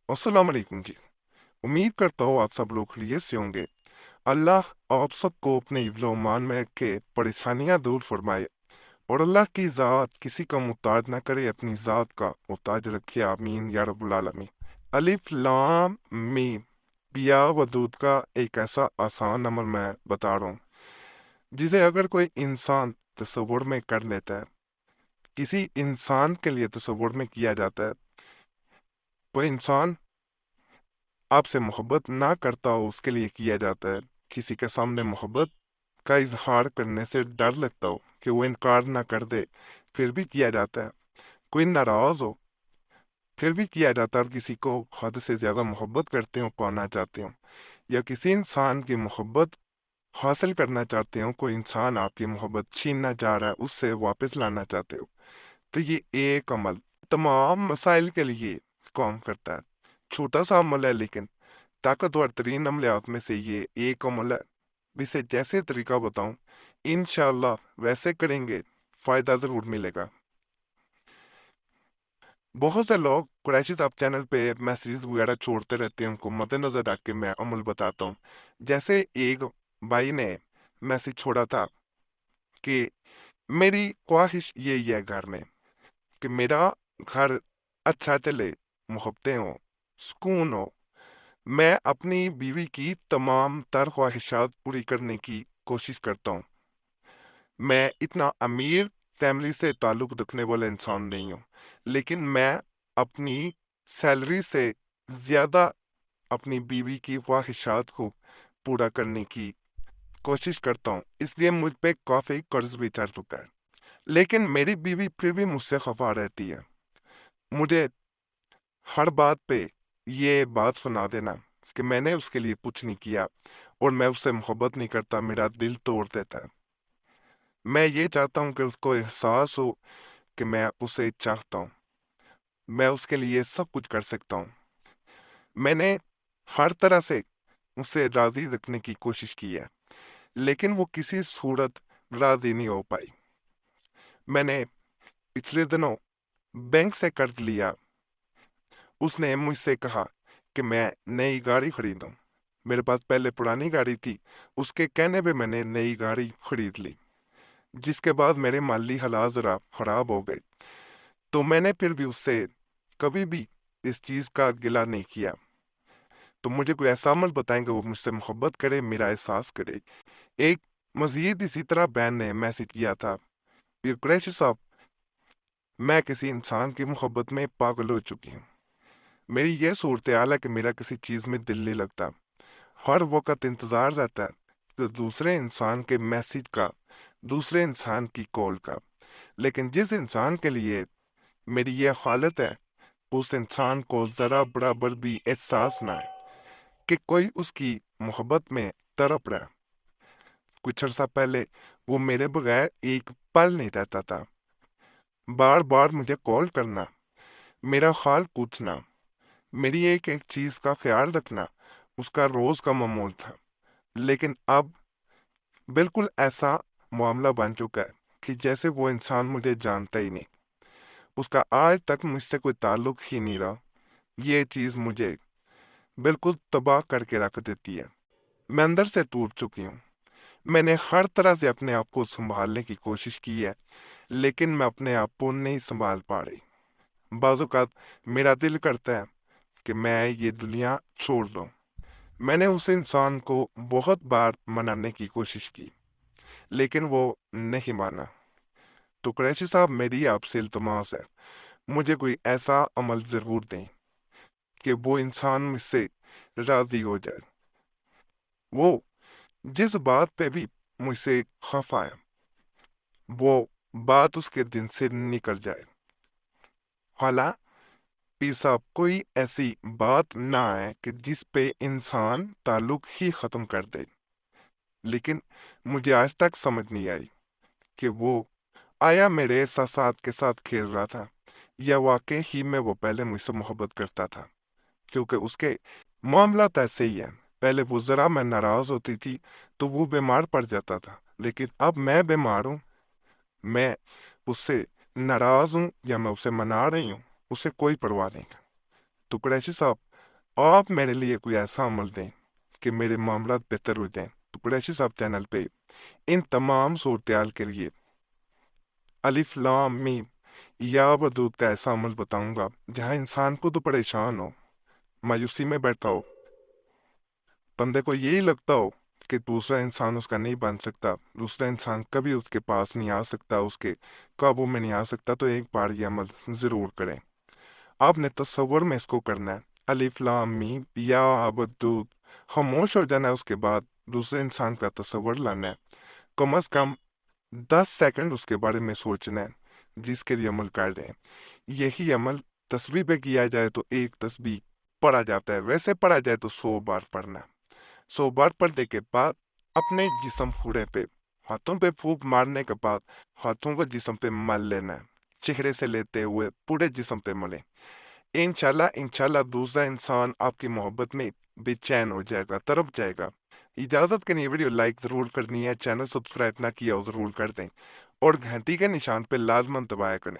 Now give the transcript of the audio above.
अस्सलाम वालेकुम जी। उम्मीद करता हूँ आप सब लोग खैरियत से होंगे। अल्लाह आप सबको अपने हिफ्ज़ व ईमान में रख के परेशानियां दूर फरमाए और अल्लाह की ज़ात किसी का मुहताज ना करे, अपनी ज़ात का मुहताज रखे। आमीन या रब्बुल आलमीन। अलिफ लाम मीम, बिया वदूद का एक ऐसा आसान अमल मैं बता रहा हूँ जिसे अगर कोई इंसान तसव्वुर में कर लेता है, किसी इंसान के लिए तसव्वुर में किया जाता है, कोई इंसान आपसे मोहब्बत ना करता हो उसके लिए किया जाता है, किसी के सामने मोहब्बत का इजहार करने से डर लगता हो कि वो इनकार ना कर दे फिर भी किया जाता है, कोई नाराज हो फिर भी किया जाता है, और किसी को हद से ज्यादा मोहब्बत करते हो, पाना चाहते हो, या किसी इंसान की मोहब्बत हासिल करना चाहते हो, कोई इंसान आपकी मोहब्बत छीनना चाह रहा है, उससे वापस लाना चाहते हो, तो ये एक अमल तमाम मसाइल के लिए काम करता है। छोटा सा अमल है लेकिन ताकतवर तरीन अमलियात में से ये एक अमल है। इसे जैसे तरीका बताऊं, इंशाल्लाह वैसे करेंगे फायदा जरूर मिलेगा। बहुत से लोग कुरैशी साहब चैनल पे मैसेज वगैरह छोड़ते रहते हैं, उनको मद्देनजर रख के मैं अमल बताता हूँ। जैसे एक भाई ने मैसेज छोड़ा था कि मेरी ख्वाहिश यही है घर में कि मेरा घर अच्छा चले, मोहब्बतें हो, सुकून हो, मैं अपनी बीवी की तमाम तर ख्वाहिशात पूरी करने की कोशिश करता हूँ। मैं इतना अमीर फैमिली से ताल्लुक रखने वाला इंसान नहीं हूँ, लेकिन मैं अपनी सैलरी से ज़्यादा अपनी बीवी की ख्वाहिशात को पूरा करने की कोशिश करता हूँ, इसलिए मुझ पे काफ़ी कर्ज भी चढ़ चुका है। लेकिन मेरी बीवी फिर भी मुझसे खफा रहती है, मुझे हर बात पे ये बात सुना देना कि मैंने उसके लिए कुछ नहीं किया और मैं उससे मोहब्बत नहीं करता, मेरा दिल तोड़ देता है। मैं ये चाहता हूँ कि उसको एहसास हो कि मैं उसे चाहता हूँ, मैं उसके लिए सब कुछ कर सकता हूँ। मैंने हर तरह से उसे राज़ी रखने की कोशिश की है, लेकिन वो किसी सूरत राज़ी नहीं हो पाई। मैंने पिछले दिनों बैंक से कर्ज लिया, उसने मुझसे कहा कि मैं नई गाड़ी खरीदूं। मेरे पास पहले पुरानी गाड़ी थी, उसके कहने पे मैंने नई गाड़ी खरीद ली, जिसके बाद मेरे माली हालात ज़रा ख़राब हो गए। तो मैंने फिर भी उससे कभी भी इस चीज़ का गिला नहीं किया। तो मुझे कोई ऐसा अमल बताएंगे वो मुझसे मोहब्बत करे, मेरा एहसास करे। एक मजीद इसी तरह बहन ने मैसेज किया था, ये कुरैशी साहब, मैं किसी इंसान की मोहब्बत में पागल हो चुकी हूँ। मेरी ये सूरत हाल है कि मेरा किसी चीज़ में दिल नहीं लगता, हर वक्त इंतज़ार रहता है कि दूसरे इंसान के मैसेज का, दूसरे इंसान की कॉल का। लेकिन जिस इंसान के लिए मेरी ये हालत है, उस इंसान को ज़रा बराबर भी एहसास ना है कि कोई उसकी मोहब्बत में तड़प रहा है। कुछ अर्सा पहले वो मेरे बगैर एक पल नहीं रहता था, बार बार मुझे कॉल करना, मेरा हाल पूछना, मेरी एक एक चीज़ का ख्याल रखना उसका रोज़ का मामूल था। लेकिन अब बिल्कुल ऐसा मामला बन चुका है कि जैसे वो इंसान मुझे जानता ही नहीं, उसका आज तक मुझसे कोई ताल्लुक ही नहीं रहा। ये चीज़ मुझे बिल्कुल तबाह करके रख देती है। मैं अंदर से टूट चुकी हूँ। मैंने हर तरह से अपने आप को संभालने की कोशिश की है, लेकिन मैं अपने आप को नहीं संभाल पा रही। बाज़ मेरा दिल करता है कि मैं ये दुनिया छोड़ दूँ। मैंने उस इंसान को बहुत बार मनाने की कोशिश की, लेकिन वो नहीं माना। तो कुरैशी साहब, मेरी आपसे इल्तमास है, मुझे कोई ऐसा अमल ज़रूर दें कि वो इंसान मुझसे राज़ी हो जाए, वो जिस बात पे भी मुझसे खफा है वो बात उसके दिन से निकल जाए। हालांकि पीर साहब, कोई ऐसी बात ना है कि जिस पे इंसान ताल्लुक ही ख़त्म कर दे, लेकिन मुझे आज तक समझ नहीं आई कि वो आया मेरे एहसासात के साथ खेल रहा था या वाकई ही में वो पहले मुझसे मोहब्बत करता था। क्योंकि उसके मामला तो ऐसे ही है, पहले वो ज़रा मैं नाराज़ होती थी तो वो बीमार पड़ जाता था, लेकिन अब मैं बीमार हूँ, मैं उससे नाराज़ हूँ या मैं उसे मना रही हूँ, उसे कोई परवाह नहीं। तो कुरैशी साहब, आप मेरे लिए कोई ऐसा अमल दें कि मेरे मामला बेहतर हो जाएं। तो कुरैशी साहब चैनल पे इन तमाम सूरत के लिए अलिफ लाम मीम या वदूद का ऐसा अमल बताऊंगा जहां इंसान को तो परेशान हो, मायूसी में बैठा हो, बंदे को यही लगता हो कि दूसरा इंसान उसका नहीं बन सकता, दूसरा इंसान कभी उसके पास नहीं आ सकता, उसके काबू में नहीं आ सकता। तो एक बार ये अमल ज़रूर करें। आपने तसव्वुर में इसको करना है, अलिफ लाम मीम या अबदूद, खामोश हो जाना है। उसके बाद दूसरे इंसान का तसव्वुर लाना है, कम अज कम 10 सेकंड उसके बारे में सोचना है जिसके लिए अमल कर रहे हैं। यही अमल तस्बीह पे किया जाए तो एक तस्बीह पढ़ा जाता है, वैसे पढ़ा जाए तो 100 बार पढ़ना है। 100 बार पढ़ने के बाद अपने जिस्म पूरे पे हाथों पे फूंक मारने के बाद हाथों को जिस्म पे मल लेना है, चेहरे से लेते हुए पूरे जिस्म पे मले। इंशाल्लाह इंशाल्लाह दूसरा इंसान आपकी मोहब्बत में बेचैन हो जाएगा, तड़प जाएगा। इजाज़त के लिए वीडियो लाइक ज़रूर करनी है, चैनल सब्सक्राइब ना किया हो ज़रूर कर दें और घंटी के निशान पे लाजमन दबाया करें।